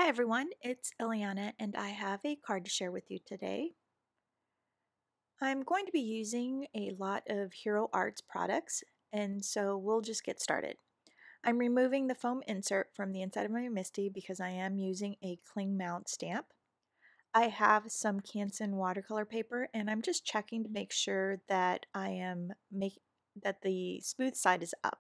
Hi everyone, it's Eliana and I have a card to share with you today. I'm going to be using a lot of Hero Arts products, and so we'll just get started. I'm removing the foam insert from the inside of my MISTI because I am using a cling mount stamp. I have some Canson watercolor paper and I'm just checking to make sure that that the smooth side is up.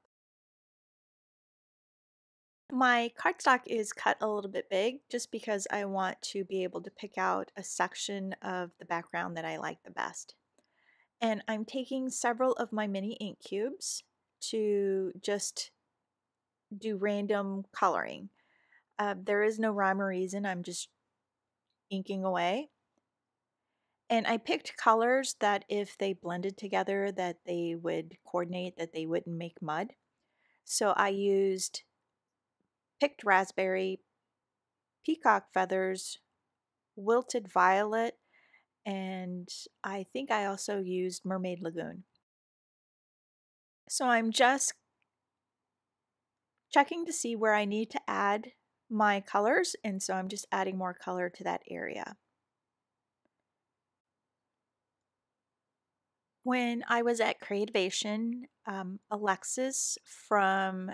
My cardstock is cut a little bit big just because I want to be able to pick out a section of the background that I like the best. And I'm taking several of my mini ink cubes to just do random coloring. There is no rhyme or reason, I'm just inking away. And I picked colors that if they blended together that they would coordinate, that they wouldn't make mud. So I used picked raspberry, peacock feathers, wilted violet, and I think I also used Mermaid Lagoon. So I'm just checking to see where I need to add my colors, and so I'm just adding more color to that area. When I was at Creativation, Alexis from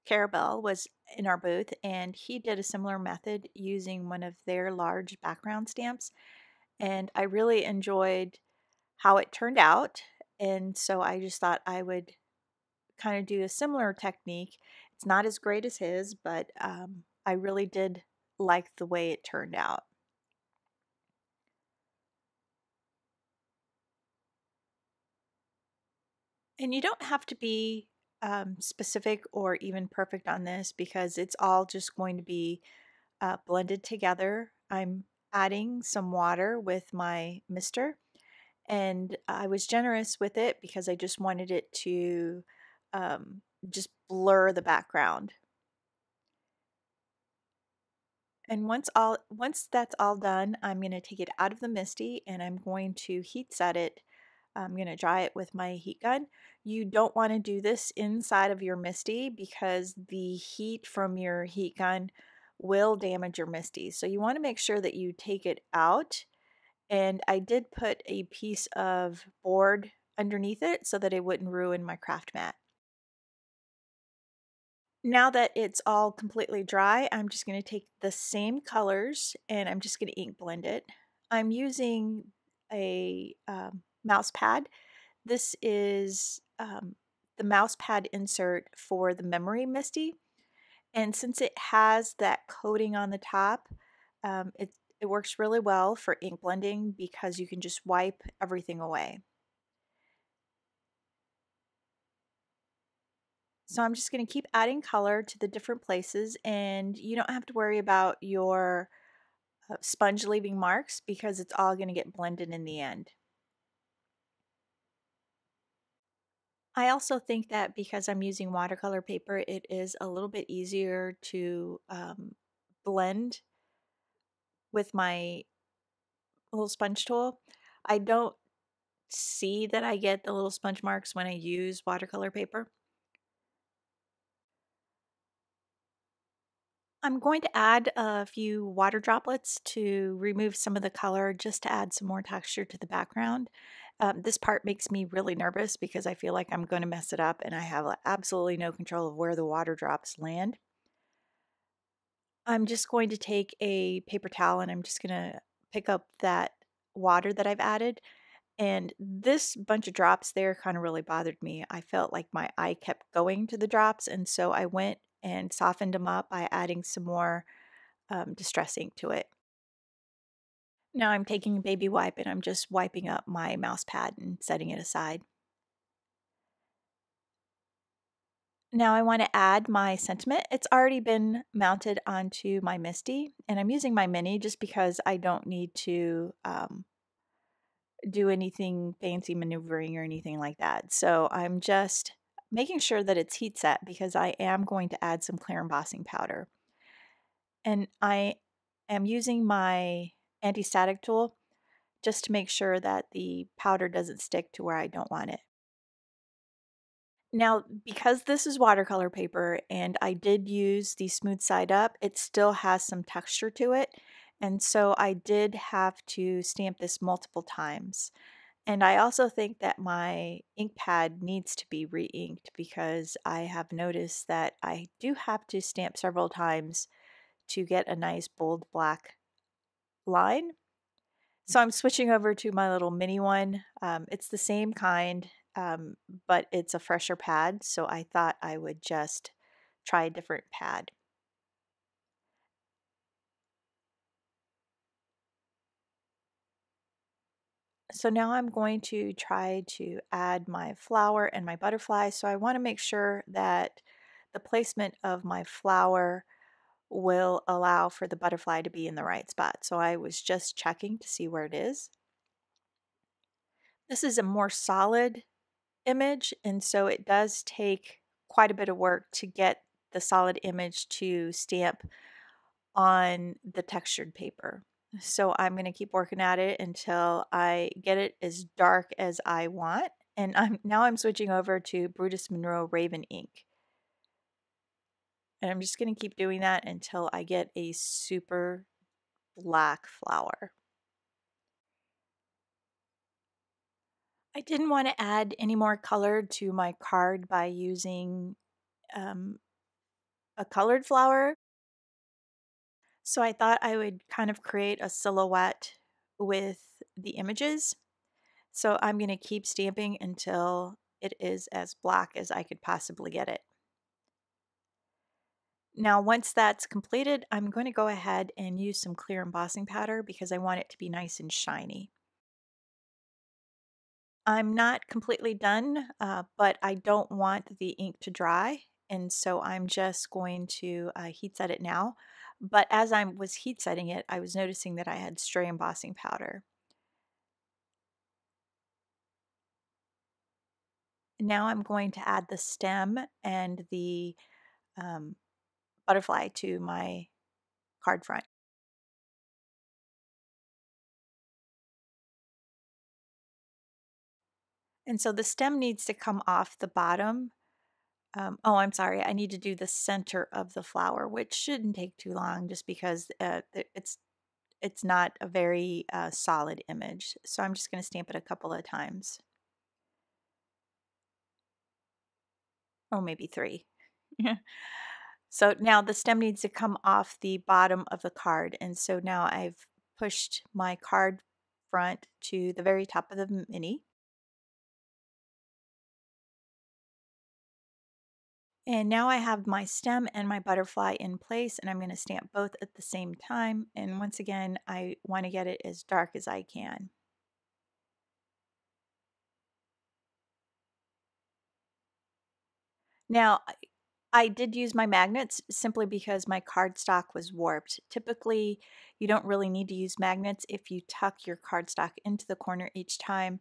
Carabelle was in our booth, and he did a similar method using one of their large background stamps, and I really enjoyed how it turned out, and so I just thought I would kind of do a similar technique. It's not as great as his, but I really did like the way it turned out. And you don't have to be specific or even perfect on this because it's all just going to be blended together. I'm adding some water with my mister, and I was generous with it because I just wanted it to just blur the background. And once that's all done, I'm going to take it out of the MISTI and I'm going to heat set it. I'm going to dry it with my heat gun. You don't want to do this inside of your MISTI because the heat from your heat gun will damage your MISTI. So you want to make sure that you take it out. And I did put a piece of board underneath it so that it wouldn't ruin my craft mat. Now that it's all completely dry, I'm just going to take the same colors and I'm just going to ink blend it. I'm using a mouse pad. This is the mouse pad insert for the memory MISTI. And since it has that coating on the top, it works really well for ink blending because you can just wipe everything away. So I'm just going to keep adding color to the different places, and you don't have to worry about your sponge leaving marks because it's all going to get blended in the end. I also think that because I'm using watercolor paper, it is a little bit easier to blend with my little sponge tool. I don't see that I get the little sponge marks when I use watercolor paper. I'm going to add a few water droplets to remove some of the color just to add some more texture to the background. This part makes me really nervous because I feel like I'm going to mess it up and I have absolutely no control of where the water drops land. I'm just going to take a paper towel and I'm just going to pick up that water that I've added. And this bunch of drops there kind of really bothered me. I felt like my eye kept going to the drops, and so I went and softened them up by adding some more distress ink to it. Now I'm taking a baby wipe and I'm just wiping up my mouse pad and setting it aside. Now I want to add my sentiment. It's already been mounted onto my MISTI, and I'm using my mini just because I don't need to do anything fancy maneuvering or anything like that. So I'm just making sure that it's heat set because I am going to add some clear embossing powder. And I am using my anti-static tool just to make sure that the powder doesn't stick to where I don't want it. Now, because this is watercolor paper and I did use the smooth side up, it still has some texture to it. And so I did have to stamp this multiple times. And I also think that my ink pad needs to be re-inked because I have noticed that I do have to stamp several times to get a nice bold black line. So I'm switching over to my little mini one. It's the same kind, but it's a fresher pad, so I thought I would just try a different pad. So now I'm going to try to add my flower and my butterfly. So I want to make sure that the placement of my flower will allow for the butterfly to be in the right spot. So I was just checking to see where it is. This is a more solid image, and so it does take quite a bit of work to get the solid image to stamp on the textured paper. So I'm going to keep working at it until I get it as dark as I want. And I'm switching over to Brutus Monroe Raven ink. And I'm just going to keep doing that until I get a super black flower. I didn't want to add any more color to my card by using a colored flower. So I thought I would kind of create a silhouette with the images. So I'm going to keep stamping until it is as black as I could possibly get it. Now once that's completed, I'm going to go ahead and use some clear embossing powder because I want it to be nice and shiny. I'm not completely done, but I don't want the ink to dry, and so I'm just going to heat set it now. But as I was heat setting it, I was noticing that I had stray embossing powder. Now I'm going to add the stem and the um, butterfly to my card front. And so the stem needs to come off the bottom. Oh, I'm sorry. I need to do the center of the flower, which shouldn't take too long just because it's not a very solid image. So I'm just going to stamp it a couple of times. Oh, maybe 3. So now the stem needs to come off the bottom of the card. And so now I've pushed my card front to the very top of the mini. And now I have my stem and my butterfly in place, and I'm going to stamp both at the same time. And once again, I want to get it as dark as I can. Now, I did use my magnets simply because my cardstock was warped. Typically, you don't really need to use magnets if you tuck your cardstock into the corner each time.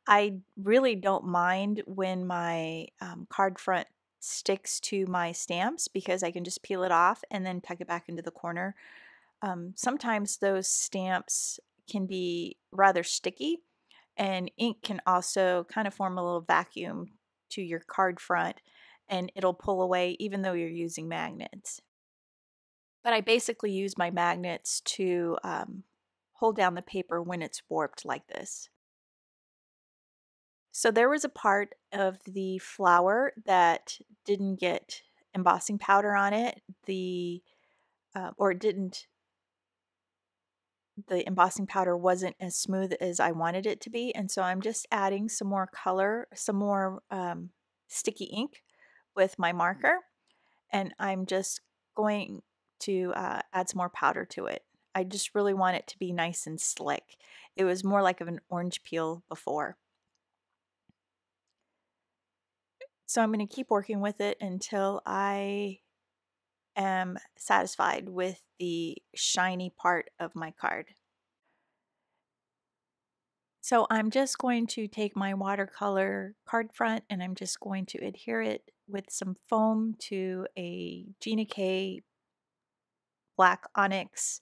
I really don't mind when my card front sticks to my stamps because I can just peel it off and then tuck it back into the corner. Sometimes those stamps can be rather sticky, and ink can also kind of form a little vacuum to your card front and it'll pull away even though you're using magnets. But I basically use my magnets to hold down the paper when it's warped like this. So there was a part of the flower that didn't get embossing powder on it, or didn't the embossing powder wasn't as smooth as I wanted it to be, and so I'm just adding some more color, some more sticky ink with my marker, and I'm just going to add some more powder to it. I just really want it to be nice and slick. It was more like of an orange peel before. So I'm going to keep working with it until I am satisfied with the shiny part of my card. So I'm just going to take my watercolor card front and I'm just going to adhere it with some foam to a Gina K black Onyx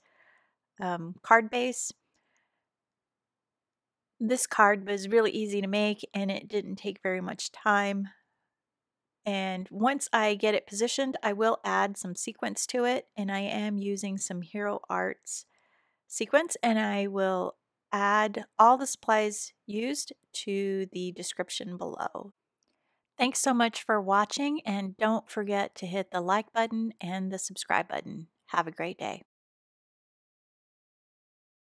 card base. This card was really easy to make and it didn't take very much time. And once I get it positioned, I will add some sequins to it, and I am using some Hero Arts sequins, and I will add all the supplies used to the description below. Thanks so much for watching, and don't forget to hit the like button and the subscribe button. Have a great day.